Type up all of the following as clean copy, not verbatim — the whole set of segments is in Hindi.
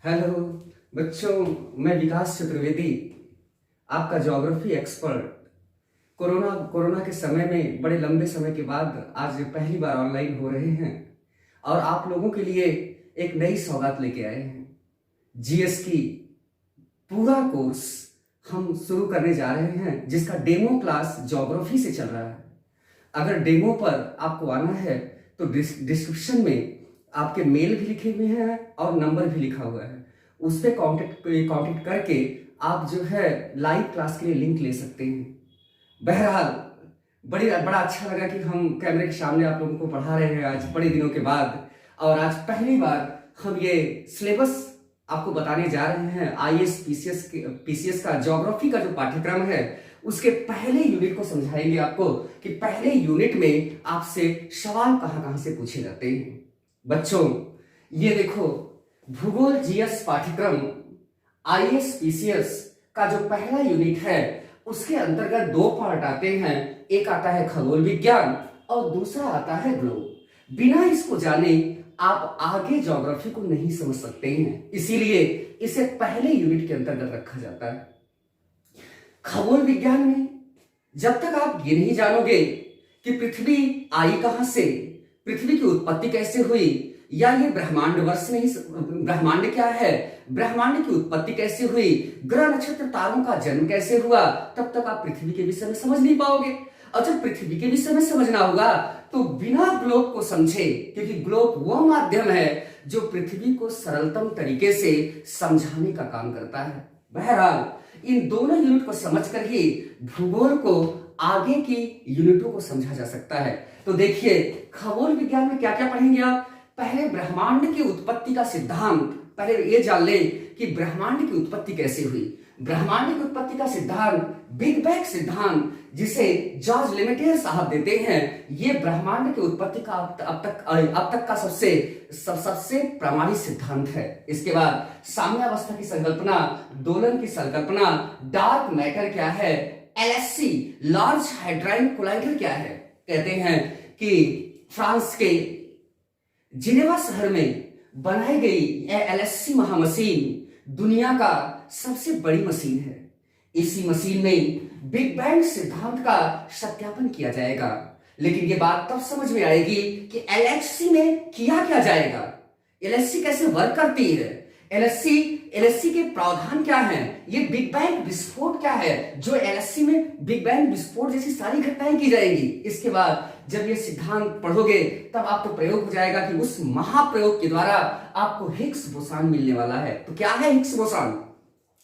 हेलो बच्चों, मैं विकास चतुर्वेदी, आपका ज्योग्राफी एक्सपर्ट। कोरोना कोरोना के समय में बड़े लंबे समय के बाद आज पहली बार ऑनलाइन हो रहे हैं और आप लोगों के लिए एक नई सौगात लेके आए हैं। जीएस की पूरा कोर्स हम शुरू करने जा रहे हैं, जिसका डेमो क्लास ज्योग्राफी से चल रहा है। अगर डेमो पर आपको आना है तो डिस्क्रिप्शन में आपके मेल भी लिखे हुए हैं और नंबर भी लिखा हुआ है। उस पर कांटेक्ट करके आप जो है लाइव क्लास के लिए लिंक ले सकते हैं। बहरहाल बड़ा अच्छा लगा कि हम कैमरे के सामने आप लोगों को पढ़ा रहे हैं आज बड़े दिनों के बाद। और आज पहली बार हम ये सिलेबस आपको बताने जा रहे हैं। आईएएस पीसीएस का ज्योग्राफी का जो पाठ्यक्रम है उसके पहले यूनिट को समझाएंगे आपको कि पहले यूनिट में आपसे सवाल कहां कहां से पूछे जाते हैं। बच्चों, ये देखो, भूगोल जीएस पाठ्यक्रम आईएएस पीसीएस का जो पहला यूनिट है उसके अंतर्गत दो पार्ट आते हैं। एक आता है खगोल विज्ञान और दूसरा आता है ग्लोब। बिना इसको जाने आप आगे ज्योग्राफी को नहीं समझ सकते हैं, इसीलिए इसे पहले यूनिट के अंतर्गत रखा जाता है। खगोल विज्ञान में जब तक आप ये नहीं जानोगे कि पृथ्वी आई कहां से, पृथ्वी की उत्पत्ति कैसे हुई, या ये ब्रह्मांड वर्ष नहीं, ब्रह्मांड क्या है, ब्रह्मांड की उत्पत्ति कैसे हुई, ग्रह नक्षत्र तारों का जन्म कैसे हुआ, तब तक आप पृथ्वी के विषय में समझ नहीं पाओगे। और जब पृथ्वी के विषय में समझना होगा तो बिना ग्लोब को समझे, क्योंकि ग्लोब वह माध्यम है जो पृथ्वी को सरलतम तरीके से समझाने का काम करता है। बहरहाल इन दोनों यूनिट को समझकर ही भूगोल को आगे की यूनिटों को समझा जा सकता है। तो देखिए, खगोल विज्ञान में क्या क्या पढ़ेंगे आप। पहले ब्रह्मांड की उत्पत्ति का सिद्धांत, पहले ये जान ले कि ब्रह्मांड की उत्पत्ति कैसे हुई। ब्रह्मांड की उत्पत्ति का सिद्धांत बिग बैंग सिद्धांत, जिसे जॉर्ज लेमेटियर साहब देते हैं, ये ब्रह्मांड की उत्पत्ति का अब तक का सबसे प्रामाणिक सिद्धांत है। इसके बाद साम्यावस्था की संकल्पना, दोलन की संकल्पना, डार्क मैटर क्या है, एलएचसी लार्ज हाइड्राइन कोलाइडर क्या है। कहते हैं कि फ्रांस के जिनेवा शहर में बनाई गई एलएचसी महामशीन दुनिया का सबसे बड़ी मशीन है। इसी मशीन में बिग बैंग सिद्धांत का सत्यापन किया जाएगा। लेकिन ये बात तब समझ में आएगी कि एलएचसी में किया क्या जाएगा, एलएचसी कैसे वर्क करती है, एलएचसी के प्रावधान क्या हैं, ये बिग बैंग विस्फोट क्या है, जो एलएचसी में बिग बैंग विस्फोट जैसी सारी घटनाएं की जाएंगी। इसके बाद जब ये सिद्धांत पढ़ोगे तब आपको प्रयोग हो जाएगा कि उस महाप्रयोग के द्वारा आपको हिग्स बोसान मिलने वाला है। तो क्या है हिग्स बोसान,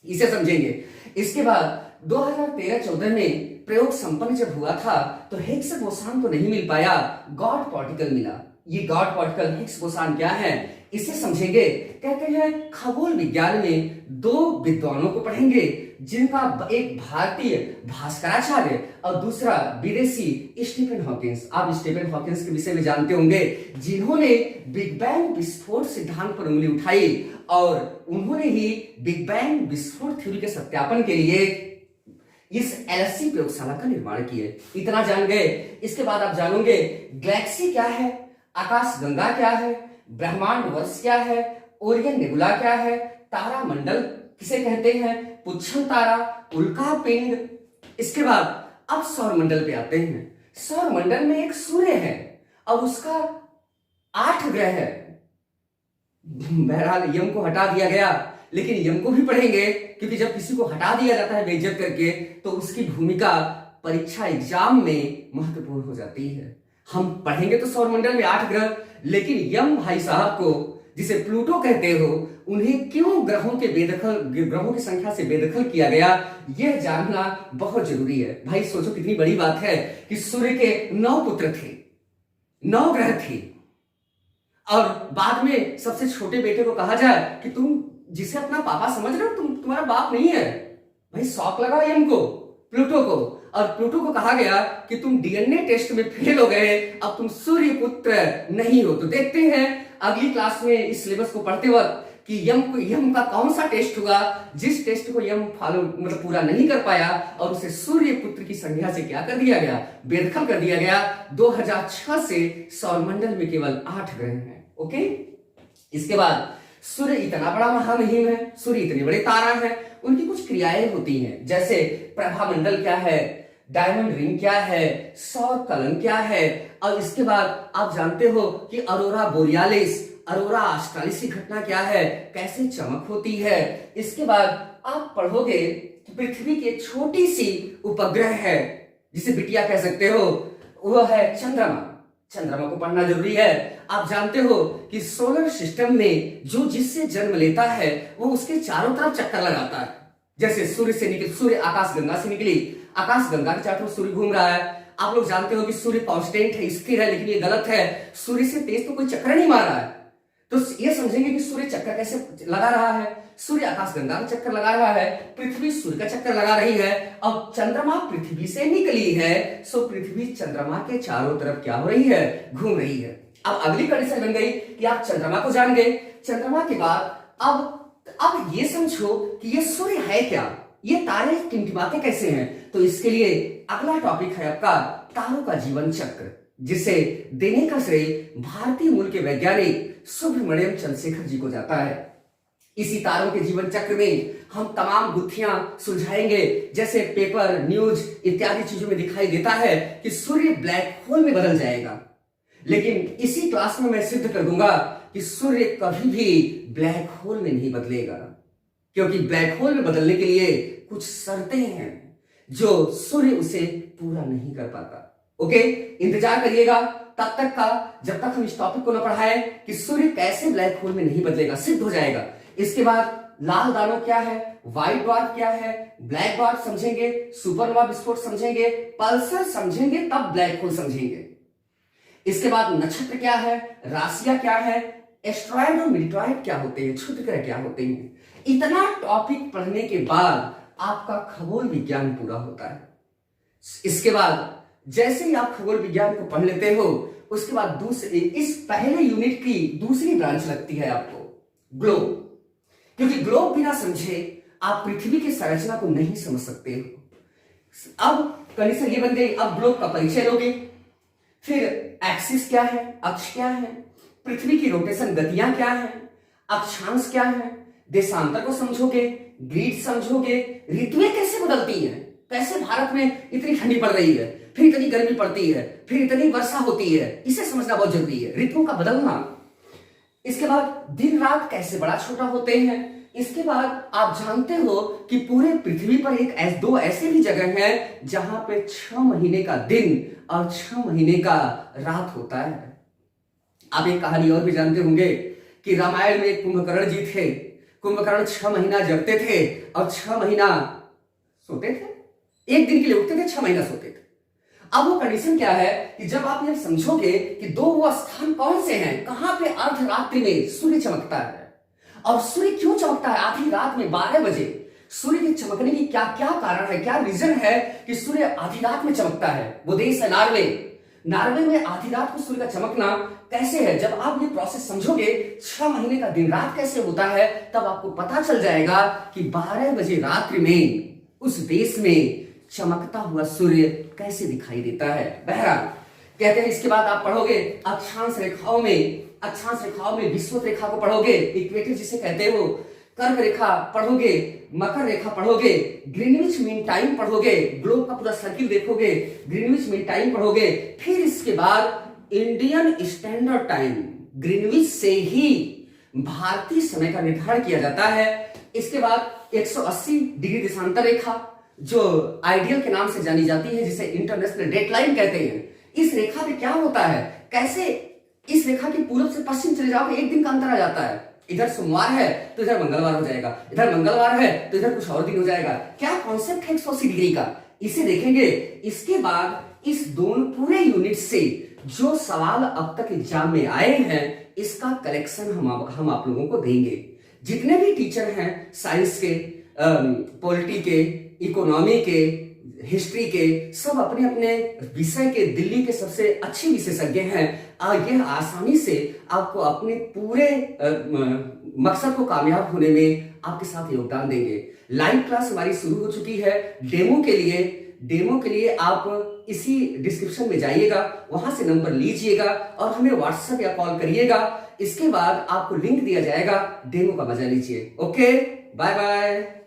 इसे समझेंगे। इसके बाद 2013-14 में प्रयोग संपन्न जब हुआ था तो हिग्स बोसान तो नहीं मिल पाया, गॉड पार्टिकल मिला। ये गॉड पार्टिकल हिग्स बोसान क्या है, इसे समझेंगे। कहते हैं खगोल विज्ञान में दो विद्वानों को पढ़ेंगे, जिनका एक भारतीय भास्कराचार्य और दूसरा विदेशी स्टीफन हॉकिंस। आप स्टीफन हॉकिंस के विषय में जानते होंगे, जिन्होंने बिग बैंग विस्फोट सिद्धांत पर उंगली उठाई और उन्होंने ही बिग बैंग विस्फोट थ्योरी के सत्यापन के लिए इस एलएचसी प्रयोगशाला का निर्माण किए। इतना जान गए। इसके बाद आप जानोगे गैलेक्सी क्या है, आकाश गंगा क्या है, ब्रह्मांड वर्ष क्या है, ओरियन नेबुला क्या है, तारा मंडल किसे कहते हैं, पुच्छल तारा, उल्का पिंड। इसके बाद अब सौर मंडल पे आते हैं। सौर मंडल में एक सूर्य है और उसका 8 ग्रह है। बहरहाल यम को हटा दिया गया, लेकिन यम को भी पढ़ेंगे, क्योंकि जब किसी को हटा दिया जाता है बेइज्जत करके तो उसकी भूमिका परीक्षा एग्जाम में महत्वपूर्ण हो जाती है। हम पढ़ेंगे तो सौर मंडल में 8 ग्रह, लेकिन यम भाई साहब को, जिसे प्लूटो कहते हो, उन्हें क्यों ग्रहों की संख्या से बेदखल किया गया, यह जानना बहुत जरूरी है। भाई सोचो कितनी बड़ी बात है कि सूर्य के 9 पुत्र थे, 9 ग्रह थे, और बाद में सबसे छोटे बेटे को कहा जाए कि तुम जिसे अपना पापा समझ रहे हो, तुम्हारा बाप नहीं है। भाई शौक लगा यम को, प्लूटो को, और प्लूटो को कहा गया कि तुम डीएनए टेस्ट में फेल हो गए, अब तुम सूर्य पुत्र नहीं हो। तो देखते हैं अगली क्लास में इस सिलेबस को पढ़ते वक्त कि यम का कौन सा टेस्ट हुआ, जिस टेस्ट को यम पूरा नहीं कर पाया और उसे सूर्य पुत्र की संज्ञा से क्या कर दिया गया, बेदखल कर दिया गया। 2006 से सौरमंडल में केवल 8 ग्रह हैं। ओके, इसके बाद सूर्य इतना बड़ा महामहिम है, सूर्य इतने बड़े तारा है, उनकी कुछ क्रियाएं होती हैं, जैसे प्रभामंडल क्या है, डायमंड रिंग क्या है, सौर कलन क्या है, और इसके बाद आप जानते हो कि अरोरा बोरियालिस, अरोरा ऑस्ट्रालिस की घटना क्या है, कैसे चमक होती है। इसके बाद आप पढ़ोगे कि पृथ्वी की एक छोटी सी उपग्रह है जिसे बिटिया कह सकते हो, वह है चंद्रमा। चंद्रमा को पढ़ना जरूरी है। आप जानते हो कि सोलर सिस्टम में जो जिससे जन्म लेता है वो उसके चारों तरफ चक्कर लगाता है। जैसे सूर्य आकाश गंगा से निकली, आकाश गंगा के चारों तरफ सूर्य घूम रहा है। आप लोग जानते हो कि सूर्य कांस्टेंट है, स्थिर है, लेकिन ये गलत है। सूर्य से तेज तो कोई चक्कर नहीं मार रहा है। तो ये समझेंगे कि सूर्य चक्कर कैसे लगा रहा है। सूर्य आकाश गंगा का चक्कर लगा रहा है, पृथ्वी सूर्य का चक्कर लगा रही है। अब चंद्रमा पृथ्वी से निकली है, सो पृथ्वी चंद्रमा के चारों तरफ क्या हो रही है, घूम रही है। अब अगली कंडीशन बन गई कि आप चंद्रमा को जान गए। चंद्रमा के बाद अब ये समझो कि ये सूर्य है क्या, ये तारे टिमटिमाते कैसे हैं। तो इसके लिए अगला टॉपिक है आपका तारों का जीवन चक्र, जिसे देने का श्रेय भारतीय मूल के वैज्ञानिक सुब्रमण्यम चंद्रशेखर जी को जाता है। इसी तारों के जीवन चक्र में हम तमाम गुत्थियां सुलझाएंगे, जैसे पेपर, न्यूज इत्यादि चीजों में दिखाई देता है कि सूर्य ब्लैक होल में बदल जाएगा। लेकिन इसी क्लास में मैं सिद्ध कर दूंगा कि सूर्य कभी भी ब्लैक होल में नहीं बदलेगा, क्योंकि ब्लैक होल में बदलने के लिए कुछ शर्तें हैं जो सूर्य उसे पूरा नहीं कर पाता। ओके, इंतजार करिएगा तब तक का, जब तक हम इस टॉपिक को न पढ़ाएं कि सूर्य कैसे ब्लैक होल में नहीं बदलेगा, सिद्ध हो जाएगा। इसके बाद लाल दानव क्या है, व्हाइट ड्वार्फ क्या है, ब्लैक ड्वार्फ समझेंगे, सुपरनोवा विस्फोट समझेंगे, पल्सर समझेंगे, तब ब्लैक होल समझेंगे। इसके बाद नक्षत्र क्या है, राशियां क्या है, एस्ट्रॉयड और मिलिट्रॉयड क्या होते हैं, क्षुद्रग्रह क्या होते हैं। इतना टॉपिक पढ़ने के बाद आपका खगोल विज्ञान पूरा होता है। इसके बाद जैसे ही आप खगोल विज्ञान को पढ़ लेते हो, उसके बाद दूसरे इस पहले यूनिट की दूसरी ब्रांच लगती है आपको ग्लोब, क्योंकि ग्लोब बिना समझे आप पृथ्वी की संरचना को नहीं समझ सकते हो। अब कंडीशन ये बन गई, अब ग्लोब का परिचय लोगे, फिर एक्सिस क्या है, अक्ष क्या है, पृथ्वी की रोटेशन गतियां क्या है, अक्षांश क्या है, देशांतर को समझोगे, ग्रिड समझोगे, ऋतुएं कैसे बदलती हैं, कैसे भारत में इतनी ठंडी पड़ रही है, फिर इतनी गर्मी पड़ती है, फिर इतनी वर्षा होती है, इसे समझना बहुत जरूरी है, ऋतुओं का बदलना। इसके बाद दिन रात कैसे बड़ा छोटा होते हैं। इसके बाद आप जानते हो कि पूरे पृथ्वी पर दो ऐसे भी जगह हैं जहां पे 6 महीने का दिन और 6 महीने का रात होता है। आप एक कहानी और भी जानते होंगे कि रामायण में एक कुंभकर्ण जी थे। कुंभकर्ण 6 महीना जगते थे और 6 महीना सोते थे, एक दिन के लिए उठते थे, 6 महीना सोते थे। अब वो कंडीशन क्या है कि जब आप ये समझोगे कि दो वो स्थान कौन से हैं, कहां पे अर्धरात्रि में सूर्य चमकता है, और सूर्य क्यों चमकता है आधी रात में 12 बजे, सूर्य के चमकने की क्या क्या कारण है, क्या रीजन है कि सूर्य आधी रात में चमकता है। वो देश है नॉर्वे। नॉर्वे में आधी रात को सूर्य का चमकना कैसे है, जब आप ये प्रोसेस समझोगे, 6 महीने का दिन रात कैसे होता है, तब आपको पता चल जाएगा कि 12 बजे रात्रि में उस देश में चमकता हुआ सूर्य कैसे दिखाई देता है। बहरहाल कहते हैं, इसके बाद आप पढ़ोगे अक्षांश रेखाओं में विषुवत रेखा को पढ़ोगे, इक्वेटर जिसे कहते हो, कर्क रेखा पढ़ोगे, मकर रेखा पढ़ोगे, ग्रीनविच मीन टाइम पढ़ोगे, ग्लोब का पूरा सर्किल देखोगे, ग्रीनविच मीन टाइम पढ़ोगे। फिर इसके बाद इंडियन स्टैंडर्ड टाइम, ग्रीनविच से ही भारतीय समय का निर्धारण किया जाता है। इसके बाद 180 डिग्री देशांतर रेखा जो आइडियल के नाम से जानी जाती है, जिसे इंटरनेशनल डेडलाइन कहते हैं। इस रेखा पे क्या होता है, कैसे इस रेखा के पूर्व से पश्चिम चले जाओगे, एक दिन का अंतर आ जाता है। इधर सोमवार है तो इधर मंगलवार हो जाएगा, इधर मंगलवार है तो इधर कुछ और दिन हो जाएगा। क्या कॉन्सेप्ट है 180 डिग्री का, इसे देखेंगे। इसके बाद इस दोनों पूरे यूनिट से जो सवाल अब तक एग्जाम में आए हैं, इसका कलेक्शन हम आप लोगों को देंगे। जितने भी टीचर हैं साइंस के, पॉलिटी के, इकोनॉमी के, हिस्ट्री के, सब अपने अपने विषय के दिल्ली के सबसे अच्छे विशेषज्ञ हैं। यह आसानी से आपको अपने पूरे मकसद को कामयाब होने में आपके साथ योगदान देंगे। लाइव क्लास हमारी शुरू हो चुकी है। डेमो के लिए आप इसी डिस्क्रिप्शन में जाइएगा, वहां से नंबर लीजिएगा और हमें व्हाट्सएप या कॉल करिएगा। इसके बाद आपको लिंक दिया जाएगा, डेमो का मजा लीजिए। Okay, bye bye.